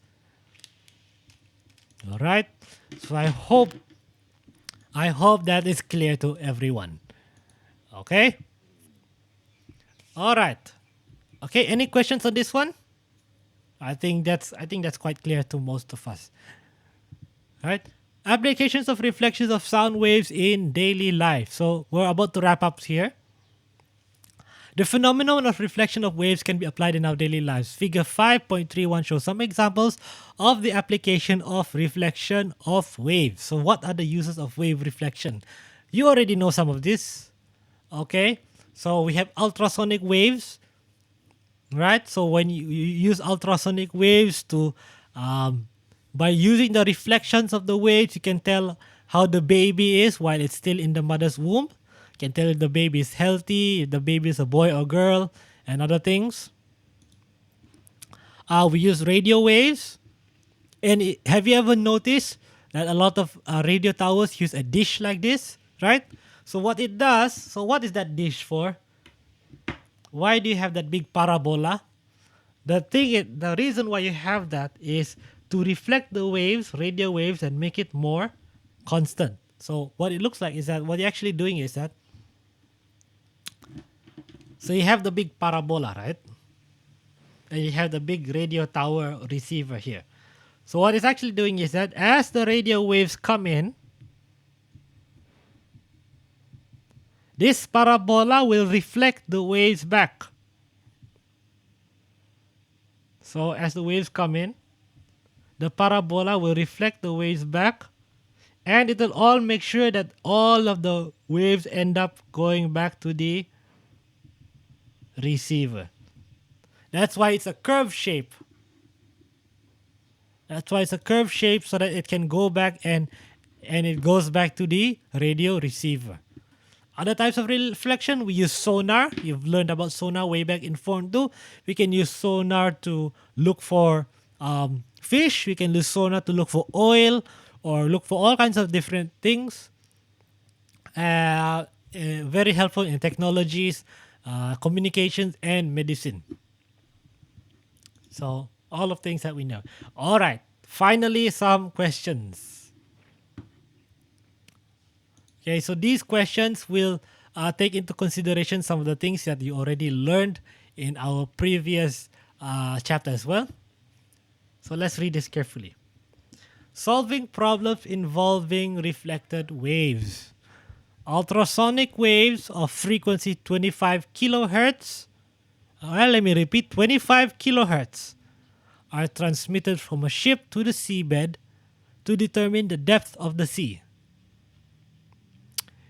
A: All right. So I hope that is clear to everyone. Okay. All right. Okay. Any questions on this one? I think that's quite clear to most of us. All right. Applications of reflections of sound waves in daily life. So we're about to wrap up here. The phenomenon of reflection of waves can be applied in our daily lives. Figure 5.31 shows some examples of the application of reflection of waves. So what are the uses of wave reflection? You already know some of this. Okay, so we have ultrasonic waves, right? So when you use ultrasonic waves by using the reflections of the waves, you can tell how the baby is while it's still in the mother's womb. You can tell if the baby is healthy, if the baby is a boy or girl, and other things. We use radio waves. And have you ever noticed that a lot of radio towers use a dish like this, right? So what it does, so what is that dish for? Why do you have that big parabola? The reason why you have that is to reflect the waves, radio waves, and make it more constant. So what it looks like is that what you're actually doing is that, so you have the big parabola, right? And you have the big radio tower receiver here. So what it's actually doing is that as the radio waves come in, this parabola will reflect the waves back. So as the waves come in, the parabola will reflect the waves back, and it will all make sure that all of the waves end up going back to the receiver. That's why it's a curved shape. That's why it's a curved shape, so that it can go back and it goes back to the radio receiver. Other types of reflection, we use sonar. You've learned about sonar way back in Form 2. We can use sonar to look for fish. We can use sonar to look for oil or look for all kinds of different things. Very helpful in technologies, communications, and medicine. So all of things that we know. All right. Finally, some questions. Okay, so these questions will take into consideration some of the things that you already learned in our previous chapter as well. So let's read this carefully. Solving problems involving reflected waves. Ultrasonic waves of frequency 25 kilohertz. Well, let me repeat, 25 kilohertz are transmitted from a ship to the seabed to determine the depth of the sea.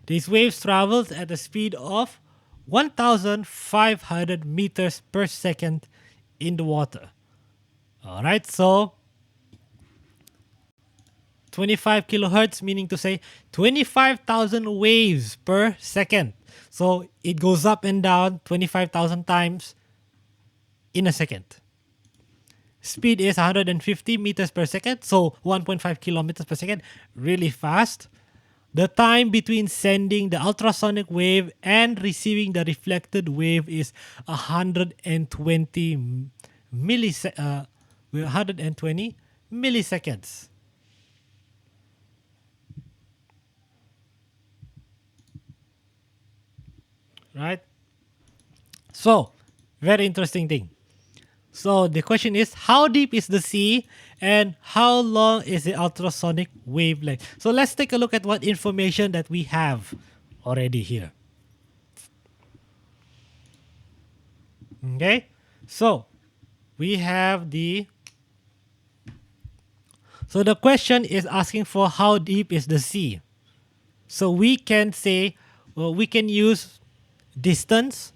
A: These waves travel at a speed of 1,500 meters per second in the water. All right, so 25 kilohertz, meaning to say 25,000 waves per second. So it goes up and down 25,000 times in a second. Speed is 150 meters per second, so 1.5 kilometers per second, really fast. The time between sending the ultrasonic wave and receiving the reflected wave is 120 milliseconds. Right? So, very interesting thing. So the question is, how deep is the sea and how long is the ultrasonic wavelength? So let's take a look at what information that we have already here. Okay, so we have so the question is asking for how deep is the sea. So we can say well, we can use distance.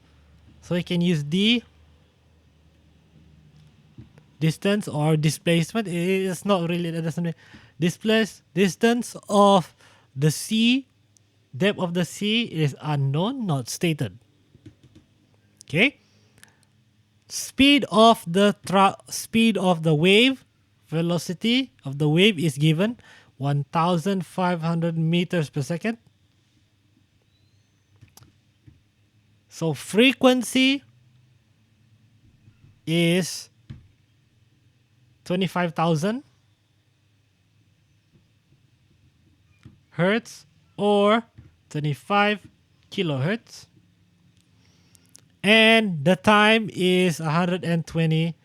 A: So we can use d distance or displacement. It's not really, it doesn't displace distance of the sea. Depth of the sea is unknown, not stated. Okay. Speed of the wave, velocity of the wave is given 1,500 meters per second. So frequency is 25,000 hertz or 25 kilohertz. And the time is 120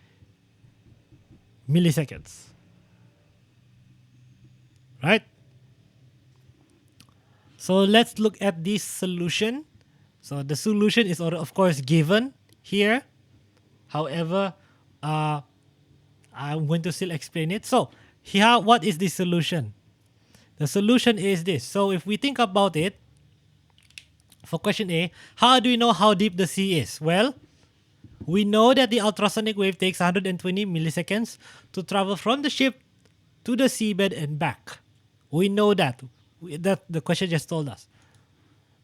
A: milliseconds. Right? So let's look at this solution. So the solution is of course given here. However, I'm going to still explain it. So here, what is the solution? The solution is this. So if we think about it, for question A, how do we know how deep the sea is? Well, we know that the ultrasonic wave takes 120 milliseconds to travel from the ship to the seabed and back. We know that. That the question just told us.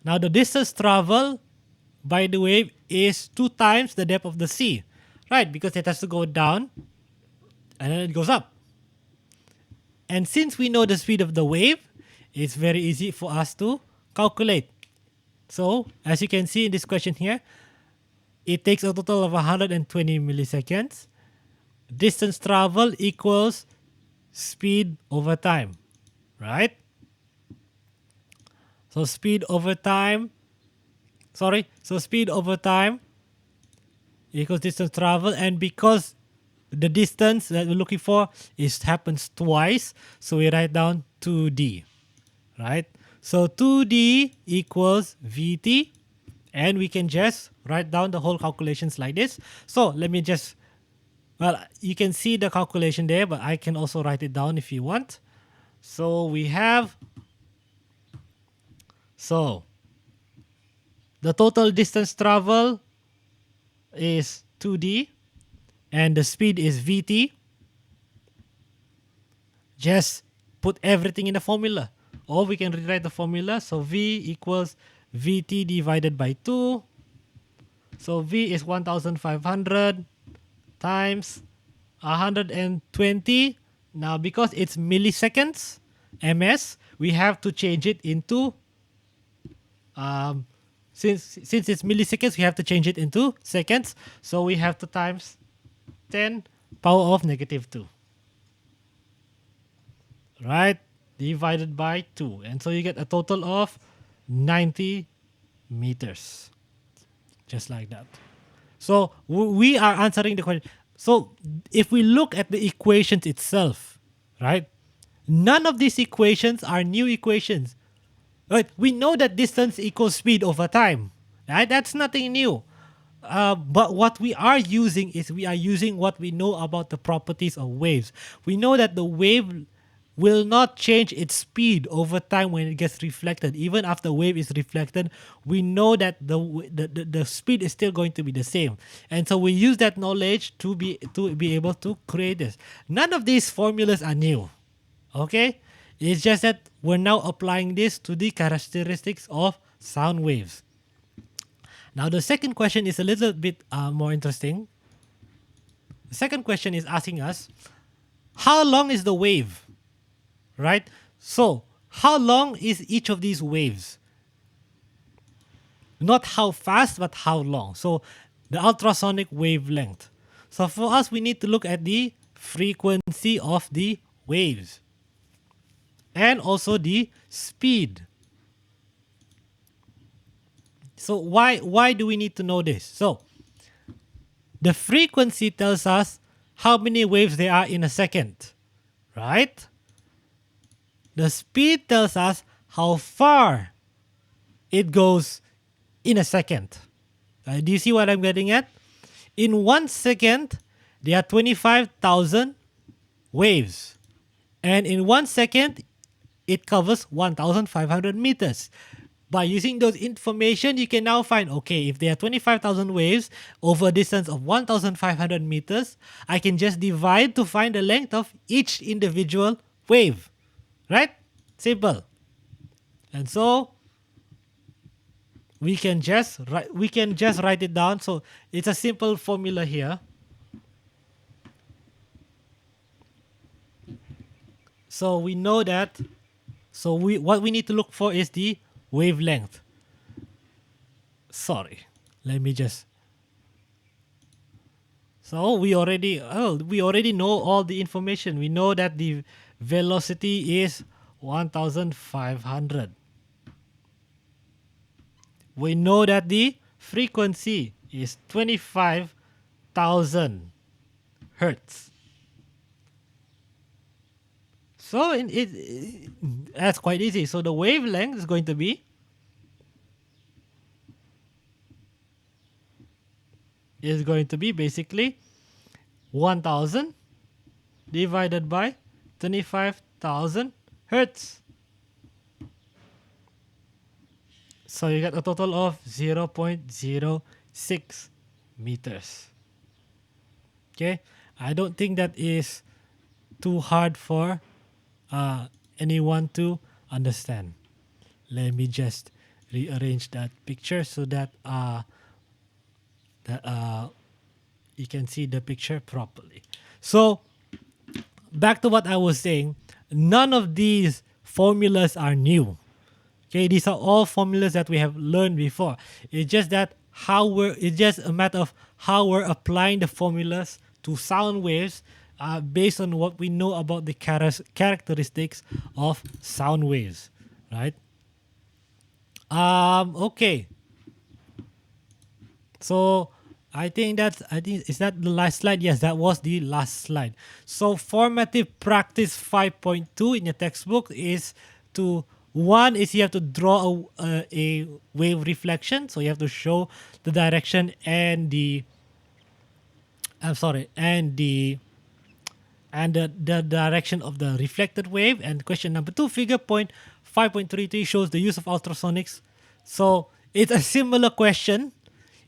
A: Now the distance traveled by the wave is 2 times the depth of the sea. Right, because it has to go down and then it goes up. And since we know the speed of the wave, it's very easy for us to calculate. So, as you can see in this question here, it takes a total of 120 milliseconds. Distance travel equals speed over time, right? So speed over time equals distance travel, and because the distance that we're looking for happens twice, so we write down 2d, right? So 2d equals Vt, and we can just write down the whole calculations like this. So let me just, well, you can see the calculation there, but I can also write it down if you want. So we have, so the total distance travel is 2d, and the speed is Vt. Just put everything in the formula. Or we can rewrite the formula. So V equals Vt divided by 2. So V is 1,500 times 120. Now because it's milliseconds, ms, we have to change it into, since it's milliseconds, we have to change it into seconds. So we have to times 10 power of negative 2. Right? Divided by 2. And so you get a total of 90 meters. Just like that. So we are answering the question. So if we look at the equations itself, right? None of these equations are new equations. Right? We know that distance equals speed over time. Right? That's nothing new. But what we are using is what we know about the properties of waves. We know that the wave will not change its speed over time when it gets reflected. Even after the wave is reflected, we know that the speed is still going to be the same. And so we use that knowledge to be able to create this. None of these formulas are new. Okay? It's just that we're now applying this to the characteristics of sound waves. Now the second question is a little bit more interesting. The second question is asking us, how long is the wave? Right? So, how long is each of these waves? Not how fast, but how long. So, the ultrasonic wavelength. So, for us, we need to look at the frequency of the waves. And also the speed. So, why do we need to know this? So, the frequency tells us how many waves there are in a second. Right? The speed tells us how far it goes in a second. Do you see what I'm getting at? In 1 second, there are 25,000 waves. And in 1 second, it covers 1,500 meters. by using those information, you can now find, okay, if there are 25,000 waves over a distance of 1,500 meters, I can just divide to find the length of each individual wave, right? Simple. And so we can just write it down. So it's a simple formula here. So we know that. So what we need to look for is the wavelength. Sorry, let me just. So we already know all the information. We know that the velocity is 1,500. We know that the frequency is 25,000 hertz. So that's quite easy. So the wavelength is going to be basically 1,000 divided by 25,000 hertz. So you get a total of 0.06 meters. Okay, I don't think that is too hard for anyone to understand. Let me just rearrange that picture so that you can see the picture properly. So back to what I was saying, none of these formulas are new. Okay, these are all formulas that we have learned before. It's just that it's just a matter of how we're applying the formulas to sound waves based on what we know about the characteristics of sound waves, right? Okay. So I think is that the last slide? Yes, that was the last slide. So formative practice 5.2 in your textbook is you have to draw a wave reflection. So you have to show the direction and the direction of the reflected wave. And question number 2, figure point 5.33 shows the use of ultrasonics. So it's a similar question.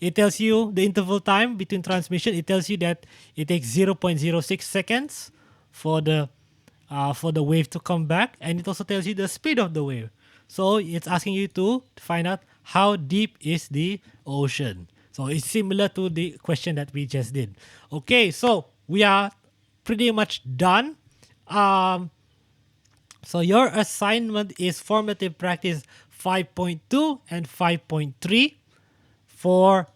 A: It tells you the interval time between transmission. It tells you that it takes 0.06 seconds for the wave to come back, and it also tells you the speed of the wave. So it's asking you to find out how deep is the ocean. So it's similar to the question that we just did. Okay, so we are pretty much done. So your assignment is formative practice 5.2 and 5.3. For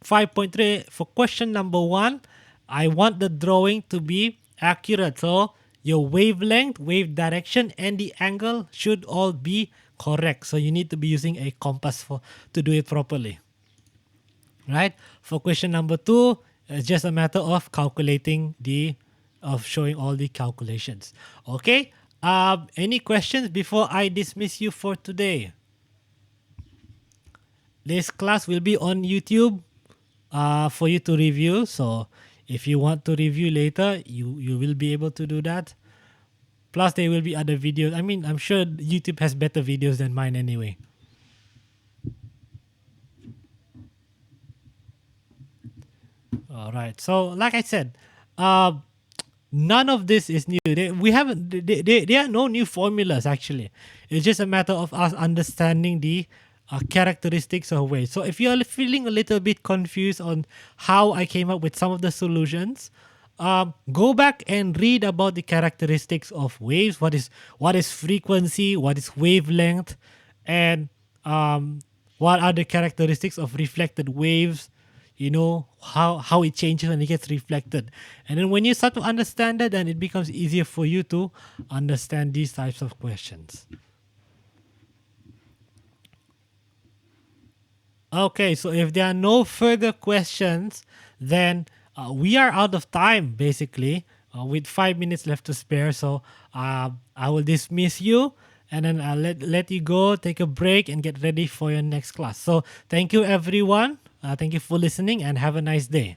A: 5.3, for question number 1, I want the drawing to be accurate. So your wavelength, wave direction, and the angle should all be correct. So you need to be using a compass to do it properly. Right? For question number 2, it's just a matter of showing all the calculations. Okay? Any questions before I dismiss you for today? This class will be on YouTube for you to review. So if you want to review later, you will be able to do that. Plus, there will be other videos. I mean, I'm sure YouTube has better videos than mine anyway. All right. So, like I said, none of this is new. There are no new formulas actually. It's just a matter of us understanding the characteristics of waves. So if you're feeling a little bit confused on how I came up with some of the solutions, go back and read about the characteristics of waves. What is frequency? What is wavelength? And what are the characteristics of reflected waves? You know, how it changes when it gets reflected. And then when you start to understand that, then it becomes easier for you to understand these types of questions. Okay, so if there are no further questions, then we are out of time, basically, with 5 minutes left to spare. So I will dismiss you, and then I'll let you go, take a break, and get ready for your next class. So thank you, everyone. Thank you for listening, and have a nice day.